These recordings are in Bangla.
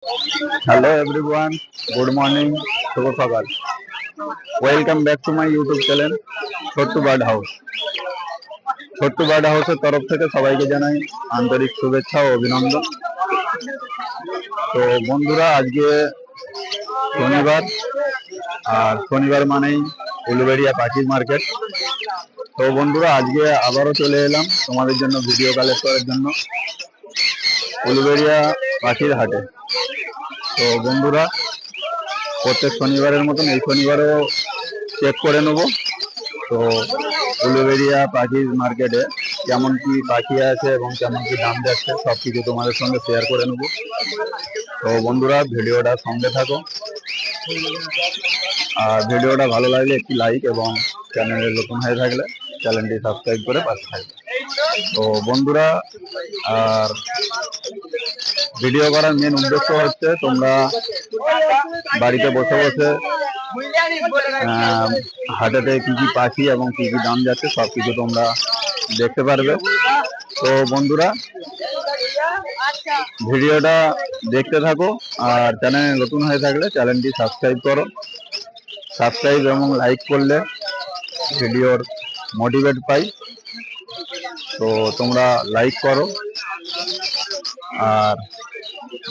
Hello everyone, good morning, শুভ সকাল। Welcome back to my YouTube channel Chhotu bird house. Chhotu bird হাউসের তরফ থেকে সবাইকে জানাই আন্তরিক শুভেচ্ছা ও অভিনন্দন। তো বন্ধুরা, আজকে শনিবার, আর শনিবার মানেই উলুবেড়িয়া পাখির মার্কেট। তো বন্ধুরা, আজকে আবারও চলে এলাম তোমাদের জন্য ভিডিও কালেক্ট করার জন্য উলুবেড়িয়া পাখির হাটে। তো বন্ধুরা, প্রত্যেক শনিবারের মতন এই শনিবারও চেক করে নেব। তো উলুবেড়িয়া পাখির মার্কেটে কেমন কি পাখি আছে এবং কেমন কি দাম যাচ্ছে সব কিছু তোমাদের সঙ্গে শেয়ার করে নেব। তো বন্ধুরা, ভিডিওটা সঙ্গে থাকো, আর ভিডিওটা ভালো লাগলে একটি লাইক এবং চ্যানেলে নতুন হয়ে থাকলে চ্যানেলটি সাবস্ক্রাইব করে পাশে থাকবে। তো বন্ধুরা, আর ভিডিও করার মেন উদ্দেশ্য হচ্ছে তোমরা বাড়িতে বসে বসে হাটেতে কি কি পাখি এবং কি কি দাম যাচ্ছে সব কিছু তোমরা দেখতে পারবে। তো বন্ধুরা, ভিডিওটা দেখতে থাকো, আর চ্যানেলে নতুন হয়ে থাকলে চ্যানেলটি সাবস্ক্রাইব করো। সাবস্ক্রাইব এবং লাইক করলে ভিডিওর মোটিভেট পাই। তো তোমরা লাইক করো, আর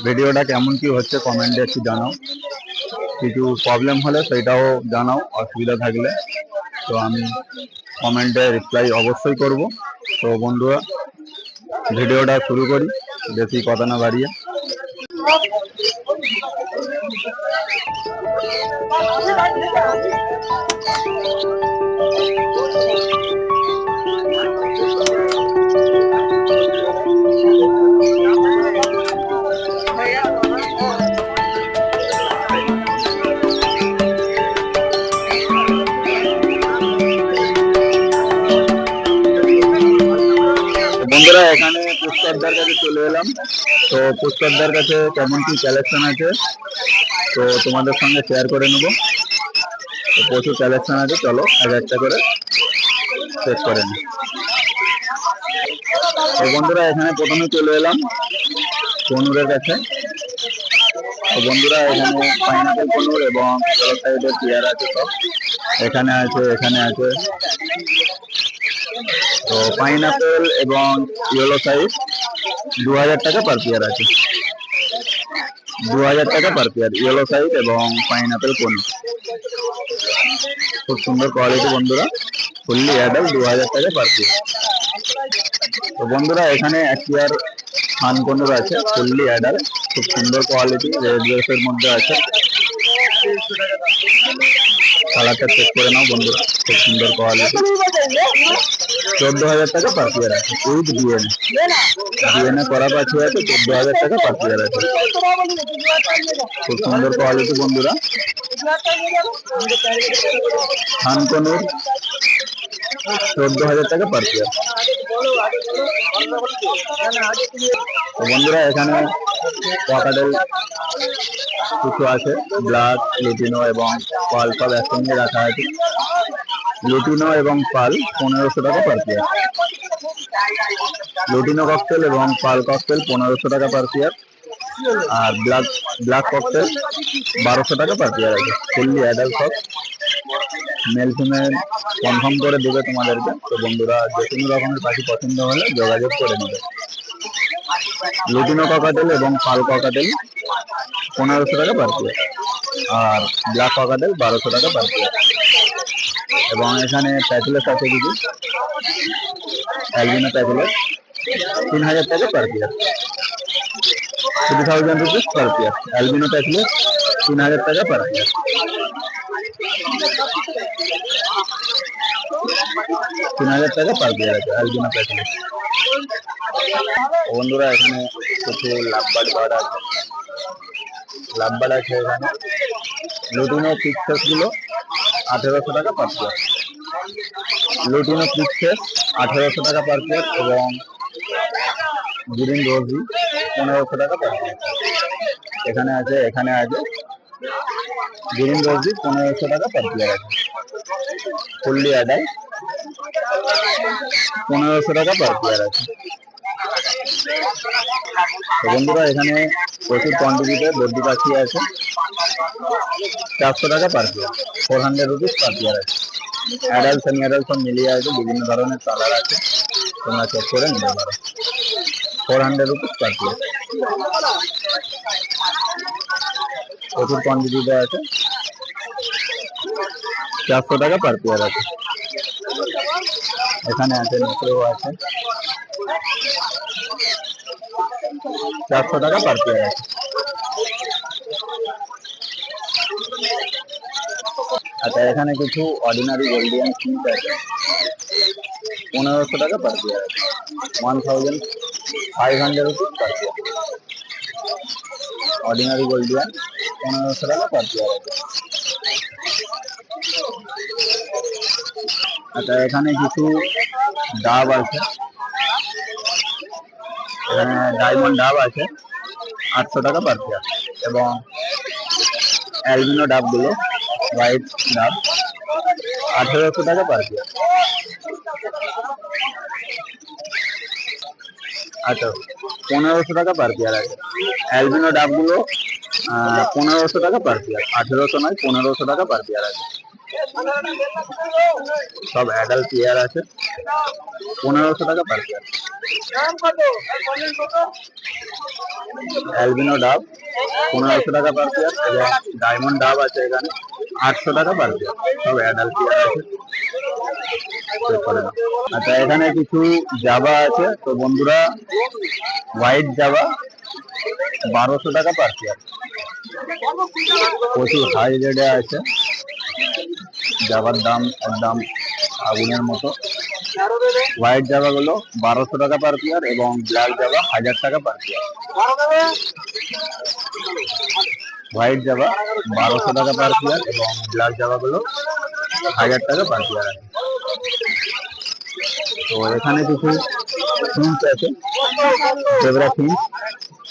ভিডিওটা কেমন কি হচ্ছে কমেন্টে একটু জানাও। কিছু প্রবলেম হলে সেটাও জানাও, অসুবিধা থাকলে। তো আমি কমেন্টে রিপ্লাই অবশ্যই করব। তো বন্ধুরা, ভিডিওটা শুরু করি বেশি কথা না বাড়িয়ে। বন্ধুরা, এখানে পুষ্করদার কাছে চলে এলাম। তো পুষ্করদার কাছে কেমন কি কালেকশন আছে তো তোমাদের সঙ্গে শেয়ার করে নেব। তো প্রচুর কালেকশন আছে, চলো এক একটা করে চেক করে নিই। তো বন্ধুরা, এখানে প্রথমে চলে এলাম কনুরের কাছে। তো বন্ধুরা, এখানে পাইনাপেল কনুর এবং সাইডের পেয়ার আছে সব। এখানে আছে। তো পাইনাপেল এবং ইয়েলো সাইজ 2000 টাকা পার পেয়ার আছে। 2000 টাকা পার পেয়ার ইয়েলো সাইজ এবং পাইনাপেল কোন। খুব সুন্দর কোয়ালিটি বন্ধুরা, ফুললি অ্যাডাল্ট, 2000 টাকা পার পেয়ার। তো বন্ধুরা, এখানে এক পেয়ার খান কনুর আছে, ফুললি অ্যাডাল্ট, খুব সুন্দর কোয়ালিটি, রেড ড্রেসের মধ্যে আছে। কালারটা চেক করে নাও বন্ধুরা, খুব সুন্দর কোয়ালিটি। 14,000 টাকা পার পেয়ার আছে, উইথ ডিএনএ করা পাখি আছে। 14,000 টাকা পার পেয়ার আছে, খুব সুন্দর কোয়ালিটি বন্ধুরা। খানকনুর 14,000 টাকা পার পেয়ার। বন্ধুরা, এখানে ককাটেল কিছু আছে, ব্ল্যাক, লুটিনো এবং পাল সব একসঙ্গে রাখা আছে। লুটিনো এবং পাল 1500 টাকা পার পেয়ার। লুটিনো ককটেল এবং পাল ককটেল 1500 টাকা পার পেয়ার। আর ব্ল্যাক ককটেল 1200 টাকা পার পেয়ার আছে। ফুললি অ্যাডাল্ট সব, মেল ফিমেল কনফার্ম করে দেবে তোমাদেরকে। তো বন্ধুরা, যে কোনো রকমের পাখি পছন্দ হলে যোগাযোগ করে নেবে। লুটিনো ককাটেল এবং পাল ককাটেল 1500 টাকা পার পেয়ার, আর ব্ল্যাক ককাটেল 1200 টাকা পার পেয়ার। এবং এখানে প্যাকুলেস আছে কিছু, অ্যালবিনো প্যাকুলেস 3000 টাকা per pair, 3000 rupees per pair. Albino প্যাকুলেস 3000 টাকা পার পেয়ার। 3000 টাকা পার পেয়ার আছে অ্যালবিনো প্যাকুলেস। বন্ধুরা, এখানে কিছু লাভবার্ড বার্ড আছে, লাভবার্ড আছে এখানে। লুটিনো পিক্সেস গুলো 1800 টাকা পার পেয়ার। লুটিনো পিক্সেস 1800 টাকা পার পেয়ার এবং গ্রিন রোজি 1500 টাকা পার পেয়ার। এখানে আছে গ্রিন রোজি 1500 টাকা পার পেয়ার আছে। ফুললি অ্যাডাল্ট 1500 টাকা পার পেয়ার আছে। তো বন্ধুরা, এখানে প্রচুর কোয়ান্টিটিতে বদ্রি পাখি আছে, 400 টাকা per pair, 400 rupees per pair আছে। অ্যাডাল্ট সেমি অ্যাডাল্ট সব মিলিয়ে আছে, বিভিন্ন ধরনের কালার আছে, তোমরা চেক করে নিতে পারো। 400 রুপিস পার পেয়ার, প্রচুর কোয়ান্টিটিতে আছে, 400 টাকা পার পেয়ার আছে। এখানে আছে নেকড়েও আছে, 400 টাকা পার পেয়ার আছে। আচ্ছা, এখানে কিছু অর্ডিনারি গোল্ডিয়ান ফিঞ্চ আছে, 1500 টাকা পার পেয়ার আছে, 1500 rupees per pair. Ordinary Gouldian 1500 টাকা পার পেয়ার আছে। আচ্ছা, এখানে কিছু ডাব আছে, এখানে ডায়মন্ড ডাব আছে 800 টাকা পার পেয়ার, এবং অ্যালবিনো ডাবগুলো হোয়াইট ডাব 1800 টাকা পার পেয়ার। আচ্ছা, 1500 টাকা পার পেয়ার আছে। অ্যালবিনো ডাবগুলো 1500 টাকা পার পেয়ার, 1800 নয়, 1500 টাকা পার পেয়ার আছে। সব অ্যাডাল্ট পেয়ার আছে, 1500 টাকা পার পেয়ার। অ্যালবিনো ডাব 1500 টাকা পার পেয়ার, এবং ডায়মন্ড ডাব আছে এখানে 800 টাকা পার পেয়ার, সব অ্যাডাল্ট পেয়ার আছে। আচ্ছা, এখানে কিছু জাবা আছে, তো বন্ধুরা হোয়াইট জাবা 1200 টাকা পার পেয়ার, প্রচুর হাই রেটে আছে। জাবার দাম একদম আগুনের মতো। হোয়াইট জাবাগুলো 1200 টাকা পার পেয়ার, এবং ব্ল্যাক জাবা 1000 টাকা পার পেয়ার। হোয়াইট জাবা 1200 টাকা পার পেয়ার, এবং ব্ল্যাক জাবাগুলো 1000 টাকা পার পেয়ার আছে। তো এখানে কিছু ফিঞ্চ আছে, জেব্রা ফিঞ্চ,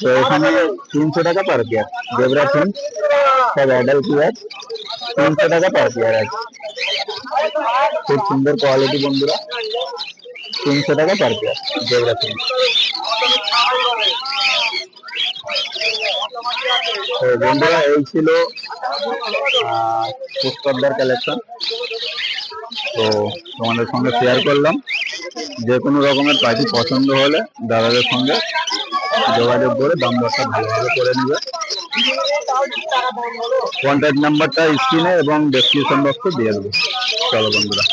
তো এখানে 300 টাকা পার পেয়ার। জেব্রা ফিঞ্চ সব অ্যাডাল্ট পেয়ার, 300 টাকা পার পেয়ার আছে। খুব সুন্দর কোয়ালিটি বন্ধুরা, 300 টাকা পার পেয়ার জেব্রা ফিঞ্চ। তো বন্ধুরা, এই ছিল পুষ্করদার কালেকশন, তো তোমাদের সঙ্গে শেয়ার করলাম। যে কোনো রকমের পাখি পছন্দ হলে দাদাদের সঙ্গে যোগাযোগ করে দাম দরটা ভালোভাবে করে নেবে। কন্ট্যাক্ট নাম্বারটা স্ক্রিনে এবং ডেসক্রিপশন বক্সে দিয়ে দেবো। চলো বন্ধুরা,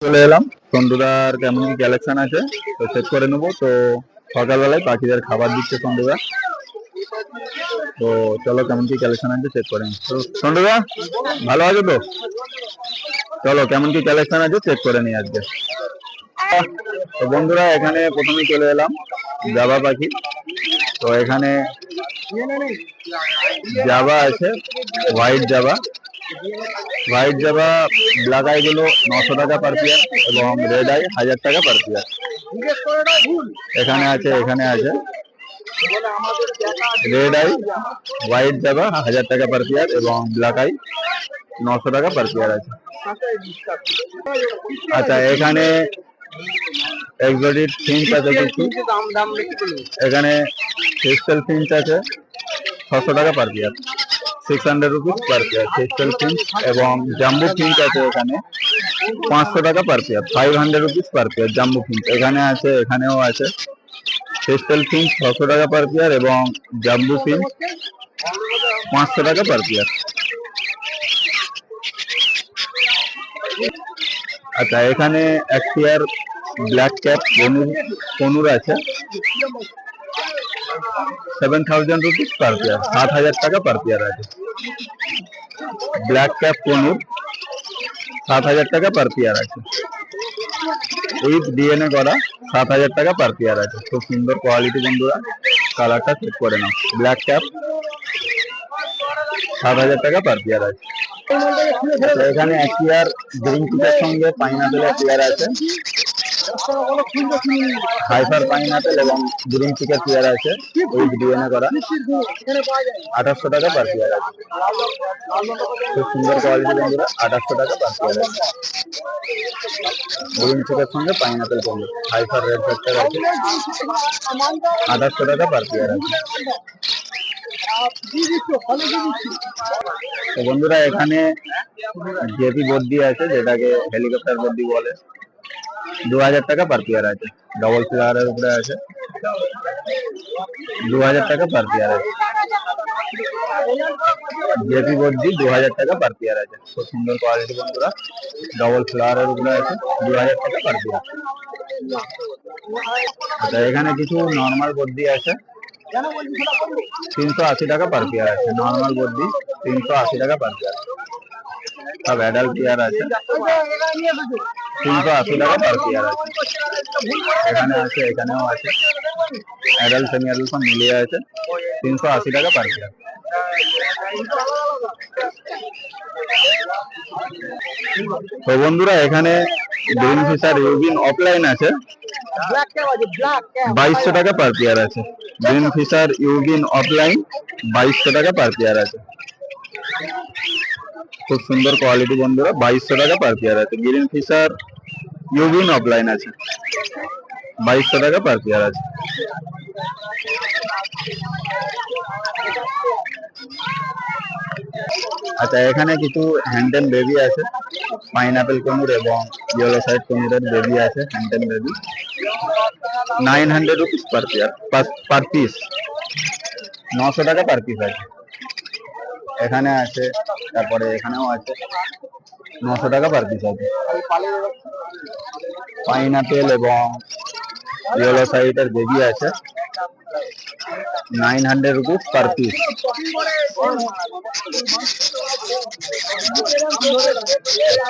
চলে এলাম সন্টুদার কেমন কি কালেকশন আছে তো চেক করে নেবো। তো সকালবেলায় পাখিদের খাবার দিচ্ছে সন্টুদা, তো চলো কেমন কি কালেকশন আছে চেক করে নিই। তো সন্টুদা ভালো আছে তো? চলো কেমন কি কালেকশন আছে চেক করে নিই আজকে। তো বন্ধুরা, এখানে প্রথমে চলে এলাম জাবা পাখি, তো এখানে জাবা আছে, হোয়াইট জাবা, হোয়াইট জাবা ব্ল্যাক আই গুলো 900 টাকা পার পেয়ার, এবং রেড আই 1000 টাকা পার পেয়ার। এখানে আছে রেড আই হোয়াইট জাবা 1000 টাকা পার পেয়ার, এবং ব্ল্যাক আই 900 টাকা পার পেয়ার আছে। আচ্ছা, এখানে এক্সোটিক ফিঞ্চ আছে কিছু, এখানে ক্রিস্টাল ফিঞ্চ আছে 600 টাকা per pair, 600 rupees per pair crystal finch, এবং জাম্বু ফিঞ্চ আছে এখানে 500 টাকা per pair, 500 rupees per pair jumbo finch. এখানে আছে, এখানেও আছে ক্রিস্টাল ফিঞ্চ 600 টাকা পার পেয়ার, এবং জাম্বু ফিঞ্চ 500 টাকা পার পেয়ার। আচ্ছা, এখানে এক পেয়ার ব্ল্যাক ক্যাপ কনুর আছে 7000 রুপিস পার পেয়ার, 7000 টাকা পার পেয়ার আছে। ব্ল্যাক ক্যাপ কনুর 7000 টাকা পার পেয়ার আছে, উইথ ডিএনএ করা 7000 টাকা পার পেয়ার আছে। খুব সুন্দর কোয়ালিটি বন্ধুরা, কালারটা চেক করে নাও। ব্ল্যাক ক্যাপ 7000 টাকা পার পেয়ার আছে। এখানে এক পেয়ার গ্রিন টিকের সঙ্গে পাইনাপেলের পেয়ার আছে হাইপার পাইনাপেল এবং গ্রিন চিকেন পেয়ার আছে, ওই ডিএনএ করা 2800 টাকা পার পেয়ার আছে। খুব সুন্দর কোয়ালিটি বন্ধুরা, 2800 টাকা পার পেয়ার আছে। গ্রিন চিকের সঙ্গে pineapple combo hyper red factor আছে, 2800 টাকা পার পেয়ার আছে। তো বন্ধুরা এখানে জেপি বদ্যি আছে, যেটাকে হেলিকপ্টার বদ্যি বলে, 2000 টাকা পার পেয়ার আছে। ডবল ফ্লাওয়ারের উপরে আছে, 2000 টাকা পার পেয়ার আছে। জেপি বদ্যি 2000 টাকা পার পেয়ার আছে। খুব সুন্দর কোয়ালিটি বন্ধুরা, ডবল ফ্লাওয়ারের উপরে আছে, 2000 টাকা পার পেয়ার। আচ্ছা এখানে কিছু নর্মাল বদ্যি আছে, 380 টাকা পার পেয়ার আছে। নর্মাল বদ্যি 380 টাকা পার পেয়ার। সব অ্যাডাল্ট পেয়ার আছে, 380 টাকা পার পেয়ার আছে। এখানে আছে, এখানেও আছে, অ্যাডাল্ট সেমি অ্যাডাল্ট সব মিলিয়ে আছে, 380 টাকা পার পেয়ার। তো বন্ধুরা এখানে গ্রিন ফিশার ইউবিন অফলাইন আছে, 2200 টাকা পার পেয়ার আছে। গ্রিন ফিশার ইউবিন অফলাইন 2200 টাকা পার পেয়ার আছে। খুব সুন্দর কোয়ালিটি বন্ধুরা, 2200 টাকা পার পেয়ার আছে। গ্রিন ফিশার ইউবিন অফলাইন আছে, 2200 টাকা পার পেয়ার আছে। আচ্ছা এখানে কিছু হ্যান্ডেন বেবি আছে, পাইনাপেল কনুর এবং ইয়েলো সাইড কনুরের বেবি আছে, হ্যান্ডেন baby 900 rupees per pair, per piece 900 টাকা পার পিস আছে। এখানে আছে, তারপরে এখানেও আছে, 900 টাকা পার পিস আছে। পাইনাপেল এবং ইয়েলো সাইডের বেবি আছে, 900 rupees per piece.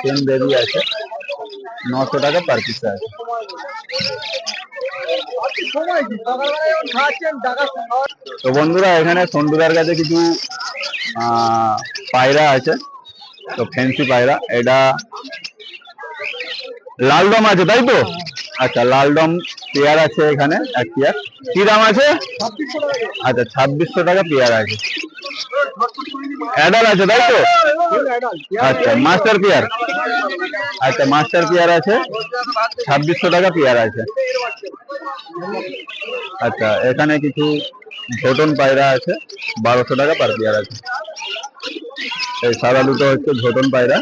Same baby আছে, 900 টাকা পার পিস আছে। তো বন্ধুরা এখানে সন্টুদার কাছে কিছু পায়রা আছে, তো ফ্যান্সি পায়রা, এটা লালদম আছে তাই তো? আচ্ছা লালদম পেয়ার আছে এখানে এক পেয়ার, কি দাম আছে? আচ্ছা 2600 টাকা পেয়ার আছে। অ্যাডাল আছে তাই তো? আচ্ছা মাস্টার পেয়ার, আচ্ছা মাস্টার পেয়ার আছে, 2600 টাকা পেয়ার আছে। আচ্ছা এখানে কিছু ঝোটন পায়রা আছে, 1200 টাকা পার পেয়ার আছে। এই সাদা দুটো হচ্ছে ঝোটন পায়রা,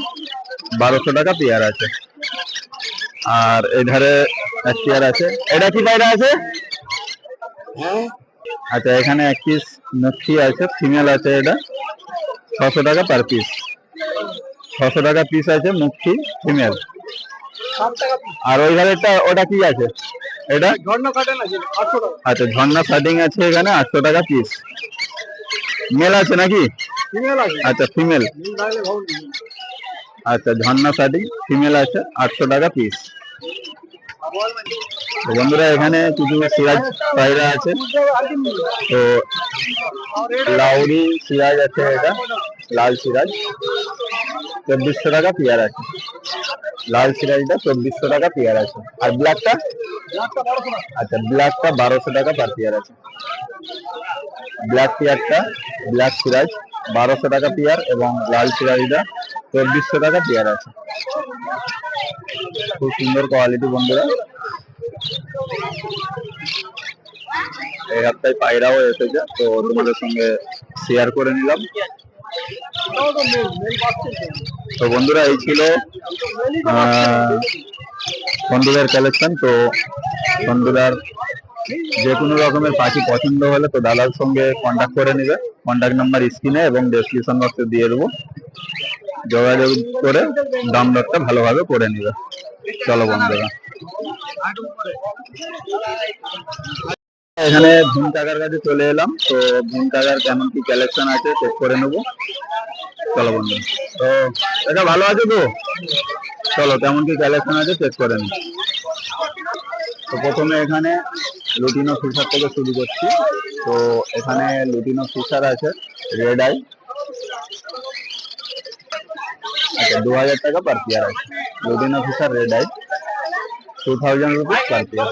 1200 টাকা পেয়ার আছে। আর এধারে এক পেয়ার আছে, এটা কি পায়রা আছে? আচ্ছা এখানে এক পিস মুখী আছে, ফিমেল আছে, এটা 600 টাকা পার পিস, 600 টাকা পিস আছে মুখী ফিমেল। আর ওই ধারেরটা ওটা কি আছে? এটা আচ্ছা ঝর্ণা শার্টিং আছে, এখানে 800 টাকা পিস। মেল আছে নাকি? আচ্ছা ফিমেল, আচ্ছা ঝর্ণা শার্টিং ফিমেল আছে, 800 টাকা পিস। বন্ধুরা এখানে কিছু সিরাজ পায়রা আছে, তো লাউরি সিরাজ আছে, এটা লাল সিরাজ 2400 টাকা পেয়ার আছে। লাল সিরাজটা 2400 টাকা পেয়ার আছে। আর ব্ল্যাকটা? আচ্ছা ব্ল্যাকটা 1200 টাকা পার পেয়ার আছে। ব্ল্যাক পেয়ারটা, ব্ল্যাক সিরাজ 1200 টাকা পেয়ার এবং লাল সিরাজটা 2400 টাকা পেয়ার আছে। খুব সুন্দর কোয়ালিটি বন্ধুরা। এই সপ্তাহে পায়রাও এসেছে, তো তোমাদের সঙ্গে শেয়ার করে নিলাম। তো বন্ধুরা এই ছিল বন্ধুদের কালেকশন। তো বন্ধুদের যে কোনো রকমের পাখি পছন্দ হলে তো দাদার সঙ্গে কন্ট্যাক্ট করে নেবে, কন্ট্যাক্ট নাম্বার স্ক্রিনে এবং ডেসক্রিপশন বক্সে দিয়ে দেবো, যোগাযোগ করে দাম দরটা ভালোভাবে করে নেবে। চলো বন্ধুরা, এখানে ভীম কাকার কাছে চলে এলাম, তো ভীম কাকার কেমন কি কালেকশন আছে চেক করে নেবো। চলো বন্ধু, তো এটা ভালো আছে তো? চলো কেমন কি কালেকশন আছে চেক করে নিই। তো প্রথমে এখানে লুটিনো ফিশার থেকে শুরু করছি। তো এখানে লুটিনো ফিশার আছে রেড আই, আচ্ছা 2000 টাকা পার পেয়ার আছে। Lutino fisher red eye 2000 rupees per pair.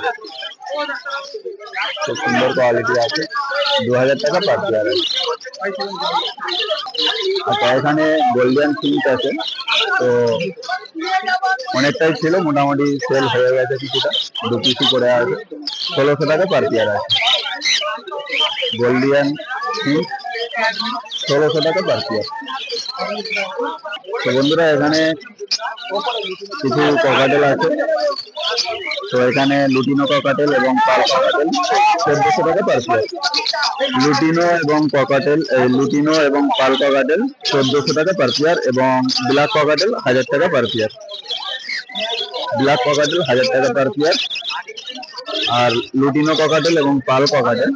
খুব সুন্দর কোয়ালিটি আছে, 2000 টাকা পার পেয়ার আছে। আচ্ছা, এখানে গোল্ডেন ফিঞ্চ আছে, তো অনেকটাই ছিল, মোটামুটি সেল হয়ে গেছে কিছুটা, 2 পিসি করে আছে, 1600 টাকা পার পেয়ার আছে। গোল্ডিয়ান ফিঞ্চ 1600 টাকা পার পেয়ার। তো বন্ধুরা এখানে কিছু ককাটেল আছে, তো এখানে লুটিনো ককাটেল এবং পাল ককাটেল 1400 টাকা পার পেয়ার। লুটিনো এবং পাল ককাটেল 1400 টাকা পার পেয়ার এবং ব্ল্যাক ককাটেল 1000 টাকা পার পেয়ার। ব্ল্যাক ককাটেল 1000 টাকা পার পেয়ার, আর লুটিনো ককাটেল এবং পাল ককাটেল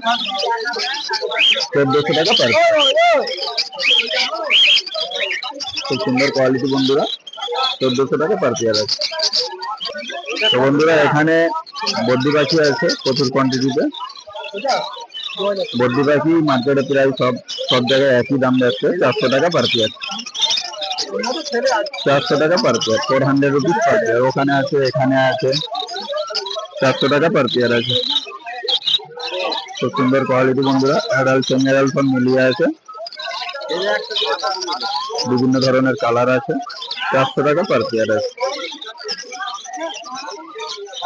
1400 টাকা পার পেয়ার। খুব সুন্দর কোয়ালিটি বন্ধুরা, 1400 টাকা পার পেয়ার আছে। তো বন্ধুরা এখানে বদ্রি পাখি আছে প্রচুর কোয়ান্টিটিতে। বদ্রি পাখি মার্কেটে প্রায় সব জায়গায় একই দাম যাচ্ছে, 400 টাকা পার পেয়ার। 400 টাকা per pair, 400 rupees per pair. ওখানে আছে, এখানে আছে, 400 টাকা পার পেয়ার আছে। খুব সুন্দর কোয়ালিটি বন্ধুরা, অ্যাডাল্ট সেমি অ্যাডাল্ট সব মিলিয়ে আছে, বিভিন্ন ধরনের কালার আছে, 400 টাকা পার পেয়ার আছে।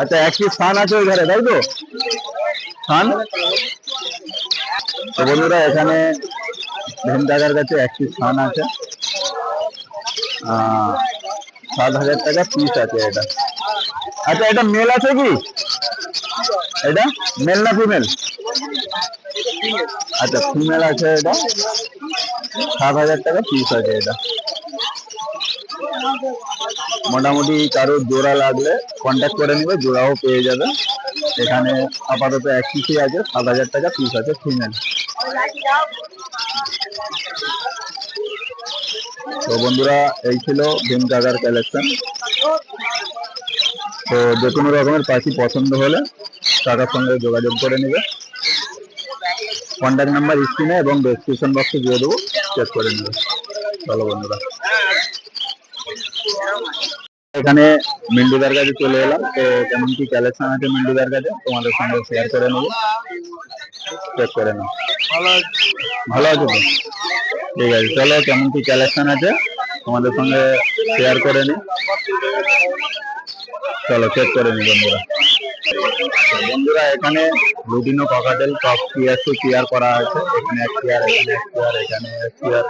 আচ্ছা, একটি ফান আছে ওই ঘরে, তাই তো? ফান। তো বন্ধুরা এখানে ভীম দাদার কাছে একটি ফান আছে, 7000 টাকা পিস আছে এটা। আচ্ছা, এটা মেল আছে কি? এটা মেল না ফিমেল? আচ্ছা, ফিমেল আছে, এটা 7000 টাকা পিস আছে এটা। মোটামুটি কারো জোড়া লাগলে কন্ট্যাক্ট করে নিবে, জোড়াও পেয়ে যাবে। এখানে আপাতত এক পিসি আছে, 7000 টাকা পিস আছে ফিমেল। তো বন্ধুরা এই ছিল ভীম কাকার কালেকশন। তো যে কোনো রকমের পাখি পছন্দ হলে কাকার সঙ্গে যোগাযোগ করে নেবে। কন্ট্যাক্ট নাম্বার স্ক্রিনে এবং ডেসক্রিপশন বক্সে দিয়ে দেবো, চেক করে নেবে। চলো বন্ধুরা, এখানে মিন্টুদার কাছে চলে এলাম, তো কেমন কি কালেকশন আছে মিন্টুদার কাছে তোমাদের সঙ্গে শেয়ার করে নেবো, চেক করে নাও। ভালো আছে তো? ঠিক আছে, চলো কেমন কি কালেকশন আছে তোমাদের সঙ্গে শেয়ার করে নিই, চলো চেক করে নি বন্ধুরা। বন্ধুরা এখানে লুটিনো ককাটেল টপ পেয়ার করা আছে, এখানে এক পেয়ার, এখানে এক পেয়ার, এখানে এক পেয়ার,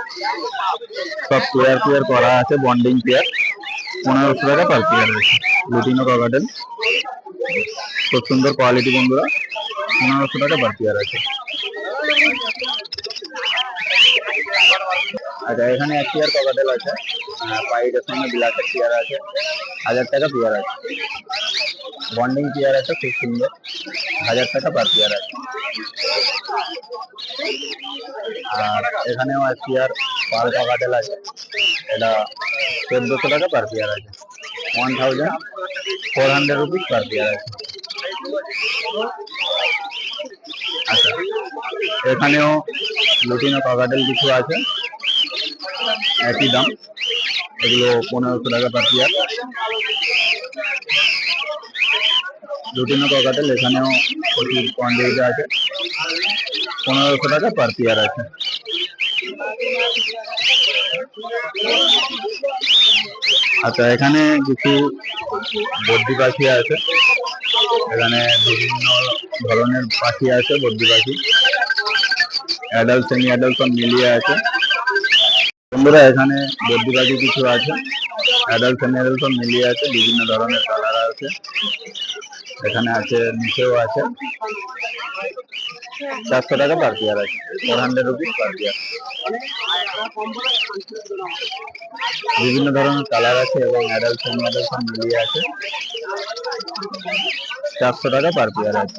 সব পেয়ার করা আছে, বন্ডিং পেয়ার। 1500 টাকা পার পেয়ার আছে লুটিনো ককাটেল, খুব সুন্দর কোয়ালিটি বন্ধুরা, 1500 টাকা পার পেয়ার আছে। আচ্ছা, এখানে এক পেয়ার ককাটেল আছে, হোয়াইটের সঙ্গে ব্ল্যাকের পেয়ার আছে, 1000 টাকা পেয়ার আছে। বন্ডিং পেয়ার আছে খুব সুন্দর, 1000 টাকা পার পেয়ার আছে। আর এখানেও এক পেয়ার পাল ককাটেল আছে, এটা 1400 টাকা পার পেয়ার আছে, 1400 রুপিস পার পেয়ার আছে। আচ্ছা, এখানেও লুটিনো ককাটেল কিছু আছে, একই দাম, এগুলো 1500 টাকা পার পেয়ার। লুটিনো ককাটেল এখানেও প্রচুর কোয়ান্টিটি আছে, 1500 টাকা পার পেয়ার আছে। আচ্ছা, এখানে কিছু বদ্রি পাখি আছে, এখানে বিভিন্ন ধরনের পাখি আছে, বদ্রি পাখি অ্যাডাল্ট সেমি অ্যাডাল্ট সব মিলিয়ে আছে। বন্ধুরা এখানে বদ্রি পাখি কিছু আছে, অ্যাডাল্ট সেমি অ্যাডাল্ট সব মিলিয়ে আছে, বিভিন্ন ধরনের কালার আছে। এখানে আছে, নিচেও আছে, 400 টাকা পার পেয়ার আছে, 400 রুপিস পার পেয়ার। বিভিন্ন ধরনের কালার আছে এবং অ্যাডাল্ট সেমি অ্যাডাল্ট সব মিলিয়ে আছে, 400 টাকা পার পেয়ার আছে।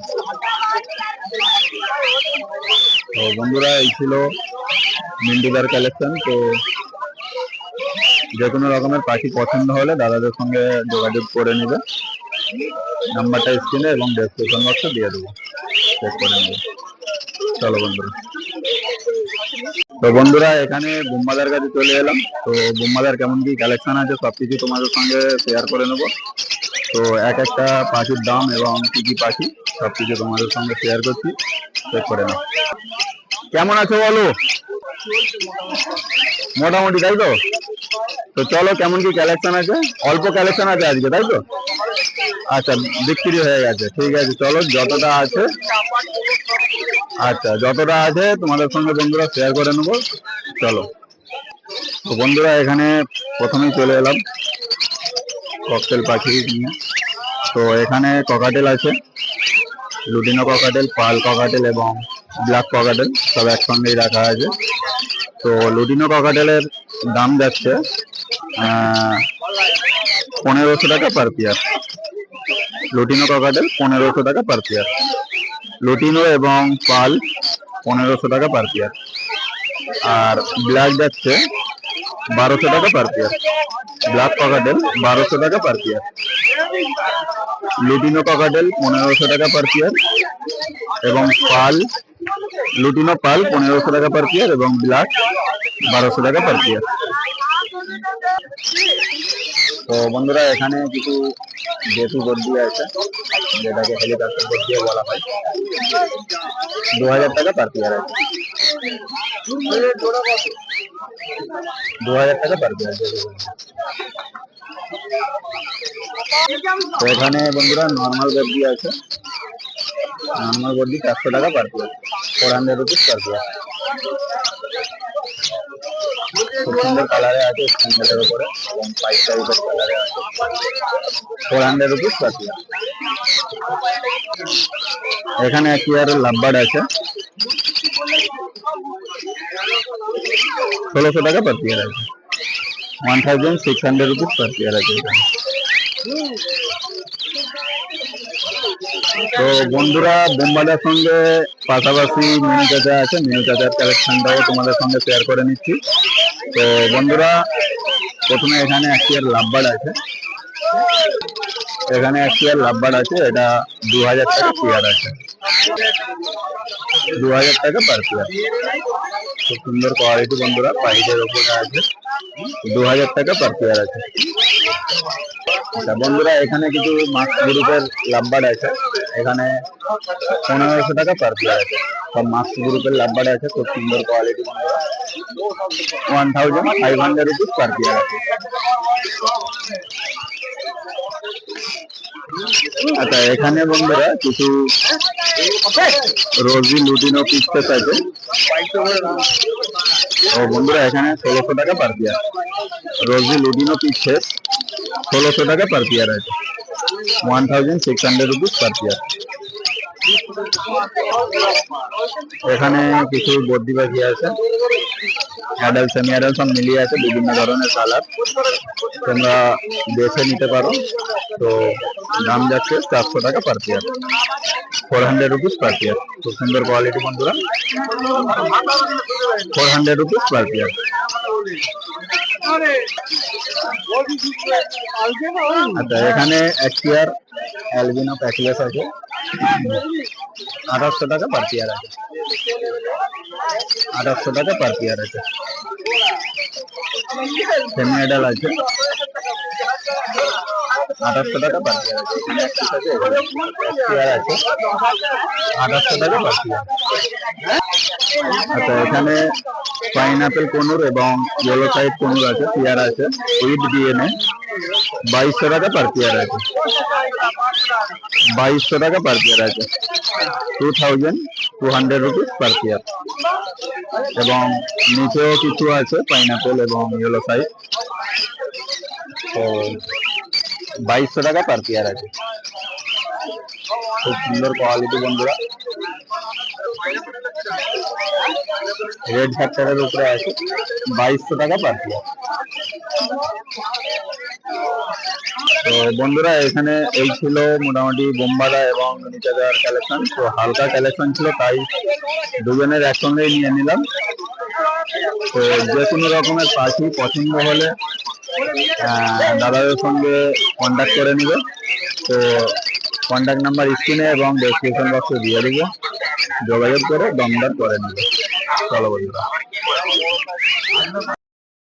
তো বন্ধুরা এই ছিল মিন্টুদার কালেকশন। তো যে কোনো রকমের পাখি পছন্দ হলে দাদাদের সঙ্গে যোগাযোগ করে নেবে, নাম্বারটা স্ক্রিনে এবং ডেসক্রিপশন বক্সে দিয়ে দেবো, চেক করে নেবে। চলো বন্ধুরা, তো বন্ধুরা এখানে বুম্বাদার কাছে চলে এলাম, তো বুম্বাদার কেমন কি কালেকশন আছে সবকিছু তোমাদের সঙ্গে শেয়ার করে নেবো। তো এক একটা পাখির দাম এবং কি কি পাখি সবকিছু তোমাদের সঙ্গে শেয়ার করছি, চেক করে নাও। কেমন আছো বলো? মোটামুটি, তাই তো? তো চলো, কেমন কি কালেকশন আছে? অল্প কালেকশন আছে আজকে, তাই তো? আচ্ছা, বিক্রি হয়ে গেছে, ঠিক আছে। চলো, যতটা আছে, আচ্ছা যতটা আছে তোমাদের সঙ্গে বন্ধুরা শেয়ার করে নেবো। চলো, তো বন্ধুরা এখানে প্রথমেই চলে এলাম ককটেল পাখি নিয়ে। তো এখানে ককাটেল আছে, লুটিনো ককাটেল, পাল ককাটেল এবং ব্ল্যাক ককাটেল সব একসঙ্গেই রাখা আছে। তো লুটিনো ককাটেলের দাম যাচ্ছে 1500 টাকা পার পেয়ার। লুটিনো ককাটেল 1500 টাকা পার পেয়ার। লুটিনো এবং পাল 1500 টাকা পার পেয়ার। আর ব্ল্যাক যাচ্ছে 1200 টাকা পার পেয়ার। ব্ল্যাক ককাটেল 1200 টাকা পার পেয়ার। লুটিনো ককাটেল 1500 টাকা পার পেয়ার এবং পাল, লুটিনো পাল 1500 টাকা পার পেয়ার এবং ব্ল্যাক 1200 টাকা পার পেয়ার। তো বন্ধুরা এখানে কিছু দেশি বর্দি আছে, যেটাকে হেলিকপ্টার বর্দি বলা হয়, 2000 টাকা পার পেয়ার আছে। 2000 টাকা পার পেয়ার। তো এখানে বন্ধুরা নর্মাল বর্দি আছে, নর্মাল বর্দি 400 টাকা per pair, 400 rupees per pair. খুব সুন্দর কালারে আছে, স্ট্যান্ডার্ডের উপরে এবং 5 টাইপের কালারে আছে, 400 রুপিস পার পেয়ার। এখানে এক পেয়ারের লাভবার্ড আছে, 1600 টাকা পার পেয়ার আছে, 1600 রুপিস পার পেয়ার আছে এখানে। তো বন্ধুরা বোম্বাটার সঙ্গে পাশাপাশি মেনু চাচা আছে, মেনু চাচার কালেকশনটাও তোমাদের সঙ্গে শেয়ার করে নিচ্ছি। তো বন্ধুরা প্রথমে এখানে এক পেয়ার লাভবার্ড আছে, এখানে এক পেয়ার লাভবার্ড আছে, এটা 2000 টাকা পেয়ার আছে, 2000 টাকা পার পেয়ার। খুব সুন্দর কোয়ালিটি বন্ধুরা, পাইপের উপরে আছে, 2000 টাকা পার পেয়ার আছে। আচ্ছা বন্ধুরা এখানে কিছু মাস্ক গ্রুপের লাভবার্ড আছে, এখানে 1500 টাকা পার পেয়ার আছে, সব মাস্ক গ্রুপের লাভবার্ড আছে, খুব সুন্দর কোয়ালিটি বন্ধুরা, 1500 রুপিস পার পেয়ার আছে। আচ্ছা এখানে বন্ধুরা কিছু রোজি লুটিনো পিসেস আছে, ও বন্ধুরা এখানে 1600 টাকা পার পেয়ার, রোজি লুটিনো পিসেস 1600 টাকা পার পেয়ার আছে, 1600 রুপিস পার পেয়ার। এখানে কিছু বদ্রি পাখি আছে, অ্যাডাল্ট সেমি অ্যাডাল্ট সব মিলিয়ে আছে, বিভিন্ন ধরনের কালার, তোমরা বেছে নিতে পারো। তো দাম যাচ্ছে 400 টাকা per pair, 400 rupees per pair. খুব সুন্দর কোয়ালিটি বন্ধুরা, 400 রুপিস পার পেয়ার। আচ্ছা এখানে এক পেয়ার অ্যালবিনো প্যাকলেস আছে, 1800 টাকা পার পেয়ার আছে, 1800 টাকা পার পেয়ার আছে। সেমি অ্যাডাল্ট আছে, 1800 টাকা পার পেয়ার আছে। এখানে এক পিস আছে, পেয়ার আছে 1800 টাকা পার পেয়ার। আচ্ছা এখানে পাইনাপেল কনুর এবং ইয়েলো সাইড কনুর আছে, পেয়ার আছে উইথ ডিএনএ, 2200 টাকা পার পেয়ার আছে, 2200 টাকা পার পেয়ার আছে, 2200 রুপিস পার পেয়ার। এবং নিচেও কিছু আছে পাইনাপেল এবং ইয়েলো সাইড, তো 2200 টাকা পার পেয়ার আছে। খুব সুন্দর কোয়ালিটি বন্ধুরা, রেড ফ্যাক্টরের উপরে আছে, 2200 টাকা পার পেয়ার। তো বন্ধুরা এখানে এই ছিল মোটামুটি বোম্বাডা এবং নিচাদার কালেকশন। তো হালকা কালেকশন ছিল তাই দুজনের একসঙ্গেই নিয়ে নিলাম। তো যে কোনো রকমের পাখি পছন্দ হলে দাদাদের সঙ্গে কন্ট্যাক্ট করে নিবে। তো কন্ট্যাক্ট নাম্বার স্ক্রিনে এবং ডেসক্রিপশন বক্সে দিয়ে দিব, যোগাযোগ করে দমদার করে নেবে। চলো বন্ধুরা।